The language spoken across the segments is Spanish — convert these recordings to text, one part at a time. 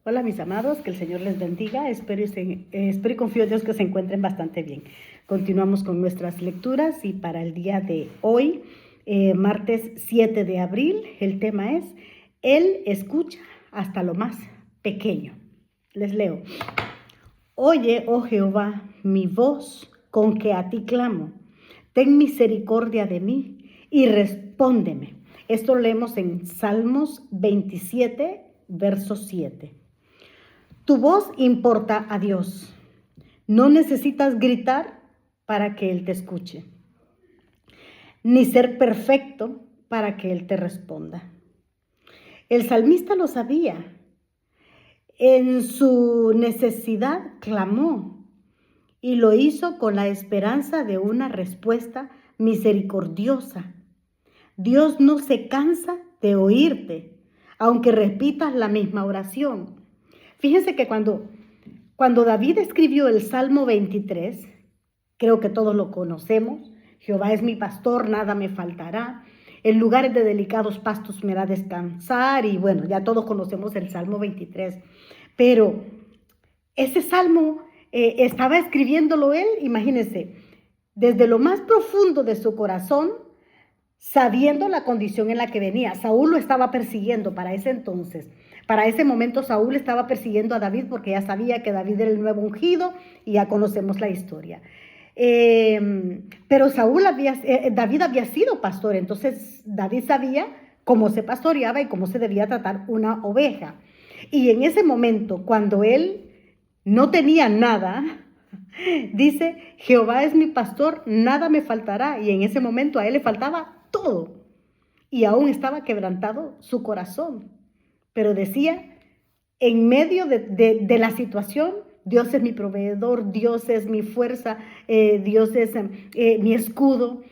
Hola mis amados, que el Señor les bendiga. Espero y confío en Dios que se encuentren bastante bien. Continuamos con nuestras lecturas y para el día de hoy, martes 7 de abril, el tema es Él escucha hasta lo más pequeño. Les leo. Oye, oh Jehová, mi voz con que a ti clamo. Ten misericordia de mí y respóndeme. Esto lo leemos en Salmos 27, verso 7. Tu voz importa a Dios. No necesitas gritar para que Él te escuche, ni ser perfecto para que Él te responda. El salmista lo sabía. En su necesidad clamó y lo hizo con la esperanza de una respuesta misericordiosa. Dios no se cansa de oírte, aunque repitas la misma oración. Fíjense que cuando David escribió el Salmo 23, creo que todos lo conocemos, Jehová es mi pastor, nada me faltará, en lugares de delicados pastos me hará descansar, y bueno, ya todos conocemos el Salmo 23, pero ese Salmo estaba escribiéndolo él, imagínense, desde lo más profundo de su corazón, sabiendo la condición en la que venía. Saúl lo estaba persiguiendo para ese entonces. Para ese momento Saúl estaba persiguiendo a David porque ya sabía que David era el nuevo ungido y ya conocemos la historia. Pero David había sido pastor, entonces David sabía cómo se pastoreaba y cómo se debía tratar una oveja. Y en ese momento, cuando él no tenía nada, dice, Jehová es mi pastor, nada me faltará. Y en ese momento a él le faltaba todo. Y aún estaba quebrantado su corazón. Pero decía, en medio de la situación, Dios es mi proveedor, Dios es mi fuerza, Dios es mi escudo.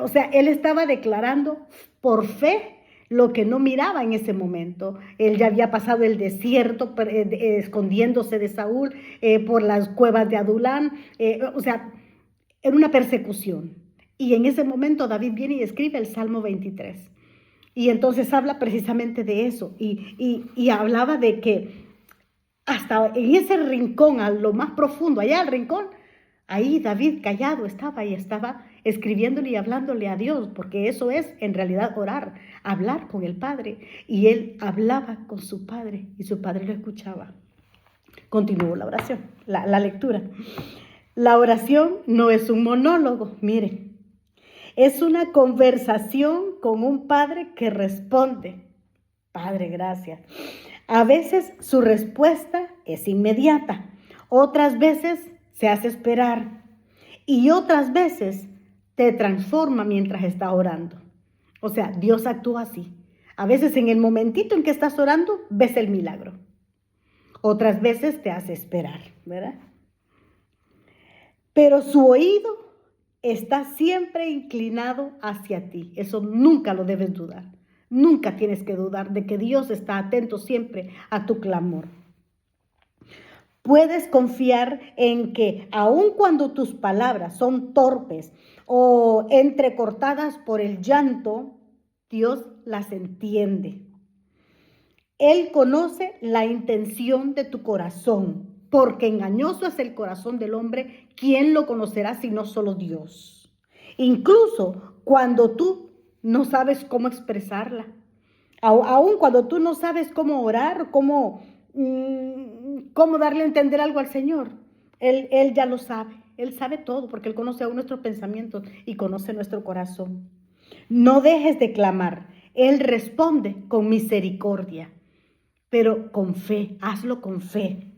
O sea, él estaba declarando por fe lo que no miraba en ese momento. Él ya había pasado el desierto escondiéndose de Saúl por las cuevas de Adulán. O sea, era una persecución. Y en ese momento David viene y escribe el Salmo 23. Y entonces habla precisamente de eso. Y hablaba de que hasta en ese rincón, a lo más profundo, allá al rincón, ahí David callado estaba y estaba escribiéndole y hablándole a Dios, porque eso es en realidad orar, hablar con el Padre. Y él hablaba con su Padre y su Padre lo escuchaba. Continuó la oración, la lectura. La oración no es un monólogo, miren. Es una conversación con un Padre que responde. Padre, gracias. A veces su respuesta es inmediata, otras veces se hace esperar y otras veces te transforma mientras estás orando. O sea, Dios actúa así. A veces en el momentito en que estás orando ves el milagro. Otras veces te hace esperar, ¿verdad? Pero su oído está siempre inclinado hacia ti. Eso nunca lo debes dudar. Nunca tienes que dudar de que Dios está atento siempre a tu clamor. Puedes confiar en que aun cuando tus palabras son torpes o entrecortadas por el llanto, Dios las entiende. Él conoce la intención de tu corazón, porque engañoso es el corazón del hombre. ¿Quién lo conocerá sino solo Dios? Incluso cuando tú no sabes cómo expresarla, aun cuando tú no sabes cómo orar, cómo darle a entender algo al Señor, Él ya lo sabe. Él sabe todo porque Él conoce aún nuestros pensamientos y conoce nuestro corazón. No dejes de clamar. Él responde con misericordia, pero con fe, hazlo con fe.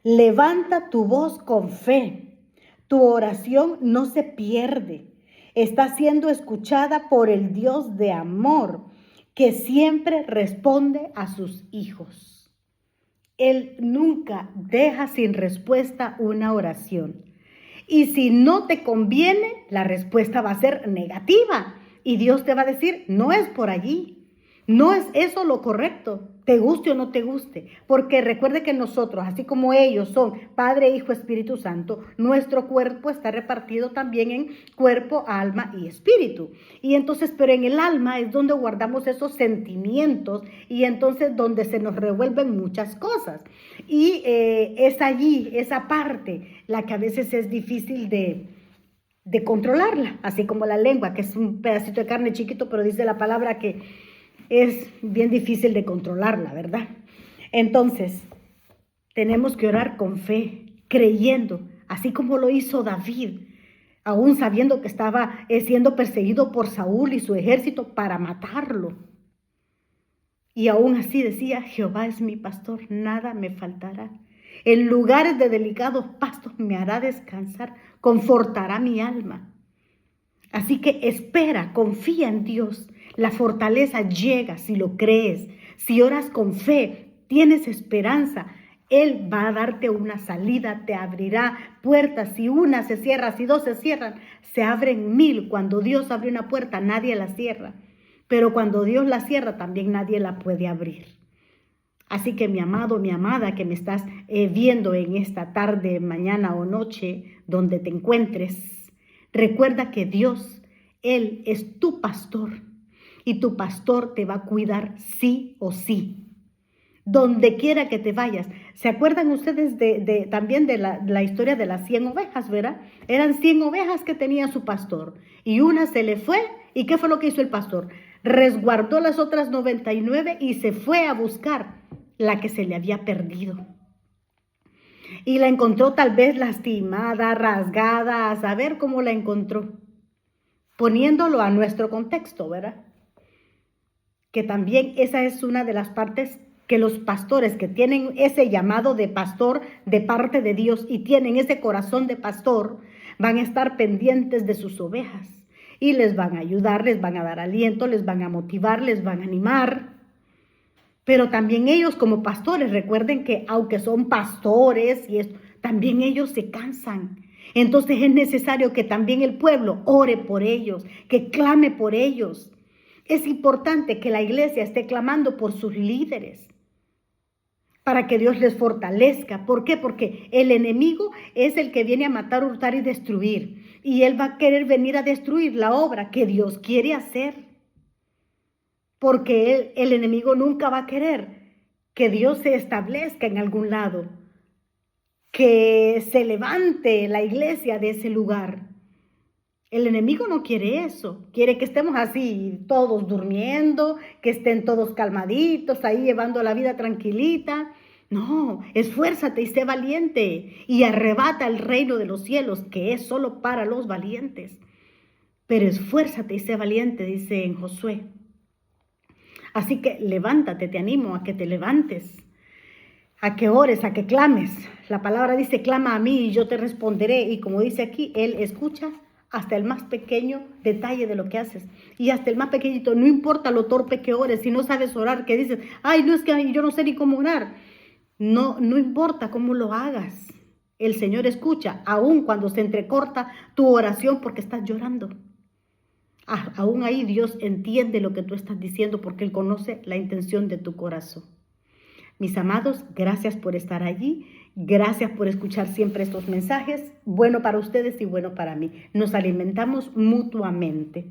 Levanta tu voz con fe. Tu oración no se pierde. Está siendo escuchada por el Dios de amor, que siempre responde a sus hijos. Él nunca deja sin respuesta una oración. Y si no te conviene, la respuesta va a ser negativa. Y Dios te va a decir, no es por allí. No es eso lo correcto, te guste o no te guste, porque recuerde que nosotros, así como ellos son Padre, Hijo, Espíritu Santo, nuestro cuerpo está repartido también en cuerpo, alma y espíritu. Y entonces, pero en el alma es donde guardamos esos sentimientos y entonces donde se nos revuelven muchas cosas. Y es allí, esa parte, la que a veces es difícil de controlarla, así como la lengua, que es un pedacito de carne chiquito, pero dice la palabra que es bien difícil de controlarla, ¿verdad? Entonces, tenemos que orar con fe, creyendo, así como lo hizo David, aún sabiendo que estaba siendo perseguido por Saúl y su ejército para matarlo. Y aún así decía, Jehová es mi pastor, nada me faltará. En lugares de delicados pastos me hará descansar, confortará mi alma. Así que espera, confía en Dios. La fortaleza llega si lo crees. Si oras con fe, tienes esperanza. Él va a darte una salida, te abrirá puertas. Si una se cierra, si dos se cierran, se abren 1000. Cuando Dios abre una puerta, nadie la cierra. Pero cuando Dios la cierra, también nadie la puede abrir. Así que mi amado, mi amada, que me estás viendo en esta tarde, mañana o noche, donde te encuentres, recuerda que Dios, Él es tu pastor y tu pastor te va a cuidar sí o sí. Donde quiera que te vayas. ¿Se acuerdan ustedes también de la historia de las 100 ovejas, verdad? Eran 100 ovejas que tenía su pastor y una se le fue. ¿Y qué fue lo que hizo el pastor? Resguardó las otras 99 y se fue a buscar la que se le había perdido. Y la encontró tal vez lastimada, rasgada, a saber cómo la encontró. Poniéndolo a nuestro contexto, ¿verdad? Que también esa es una de las partes que los pastores que tienen ese llamado de pastor de parte de Dios y tienen ese corazón de pastor, van a estar pendientes de sus ovejas y les van a ayudar, les van a dar aliento, les van a motivar, les van a animar. Pero también ellos como pastores, recuerden que aunque son pastores y esto, también ellos se cansan. Entonces es necesario que también el pueblo ore por ellos, que clame por ellos. Es importante que la iglesia esté clamando por sus líderes para que Dios les fortalezca. ¿Por qué? Porque el enemigo es el que viene a matar, hurtar y destruir. Y él va a querer venir a destruir la obra que Dios quiere hacer. Porque el enemigo nunca va a querer que Dios se establezca en algún lado, que se levante la iglesia de ese lugar. El enemigo no quiere eso, quiere que estemos así, todos durmiendo, que estén todos calmaditos, ahí llevando la vida tranquilita. No, esfuérzate y sé valiente y arrebata el reino de los cielos, que es solo para los valientes. Pero esfuérzate y sé valiente, dice en Josué. Así que levántate, te animo a que te levantes, a que ores, a que clames. La palabra dice, clama a mí y yo te responderé. Y como dice aquí, Él escucha hasta el más pequeño detalle de lo que haces. Y hasta el más pequeñito, no importa lo torpe que ores, si no sabes orar, que dices, ay, no es que yo no sé ni cómo orar. No importa cómo lo hagas. El Señor escucha, aun cuando se entrecorta tu oración porque estás llorando. Aún ahí Dios entiende lo que tú estás diciendo porque Él conoce la intención de tu corazón. Mis amados, gracias por estar allí. Gracias por escuchar siempre estos mensajes. Bueno para ustedes y bueno para mí. Nos alimentamos mutuamente.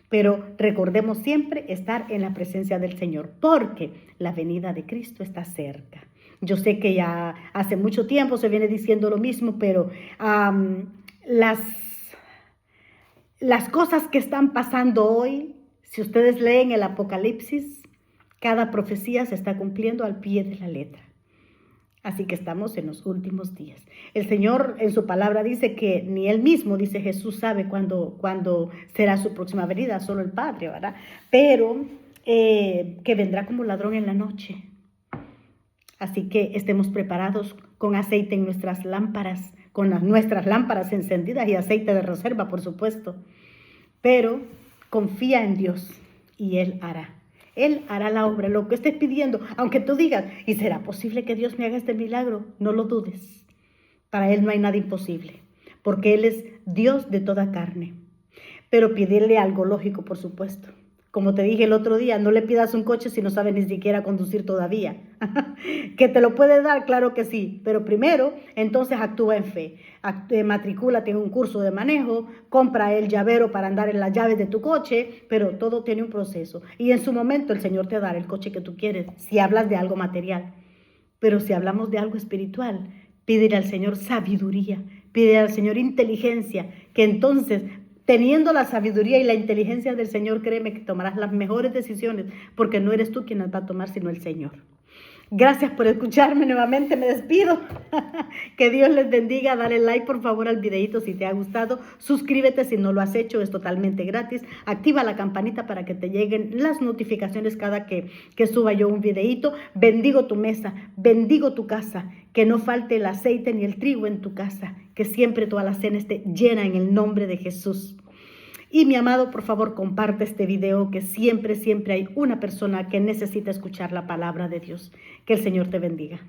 Pero recordemos siempre estar en la presencia del Señor porque la venida de Cristo está cerca. Yo sé que ya hace mucho tiempo se viene diciendo lo mismo, pero las cosas que están pasando hoy, si ustedes leen el Apocalipsis, cada profecía se está cumpliendo al pie de la letra. Así que estamos en los últimos días. El Señor en su palabra dice que ni Él mismo, dice Jesús, sabe cuándo será su próxima venida, solo el Padre, ¿verdad? Pero que vendrá como ladrón en la noche. Así que estemos preparados con aceite en nuestras lámparas, con nuestras lámparas encendidas y aceite de reserva, por supuesto. Pero confía en Dios y Él hará. Él hará la obra, lo que estés pidiendo, aunque tú digas, ¿y será posible que Dios me haga este milagro? No lo dudes. Para Él no hay nada imposible, porque Él es Dios de toda carne. Pero pídele algo lógico, por supuesto. Como te dije el otro día, no le pidas un coche si no sabes ni siquiera conducir todavía. ¿Que te lo puede dar? Claro que sí. Pero primero, entonces actúa en fe. Matricúlate en un curso de manejo, compra el llavero para andar en las llaves de tu coche, pero todo tiene un proceso. Y en su momento el Señor te dará el coche que tú quieres, si hablas de algo material. Pero si hablamos de algo espiritual, pídele al Señor sabiduría, pídele al Señor inteligencia, que entonces, teniendo la sabiduría y la inteligencia del Señor, créeme que tomarás las mejores decisiones, porque no eres tú quien las va a tomar, sino el Señor. Gracias por escucharme nuevamente, me despido. Que Dios les bendiga. Dale like por favor al videito si te ha gustado. Suscríbete si no lo has hecho, es totalmente gratis. Activa la campanita para que te lleguen las notificaciones cada que suba yo un videito. Bendigo tu mesa, bendigo tu casa. Que no falte el aceite ni el trigo en tu casa. Que siempre toda la cena esté llena en el nombre de Jesús. Y mi amado, por favor, comparte este video, que siempre hay una persona que necesita escuchar la palabra de Dios. Que el Señor te bendiga.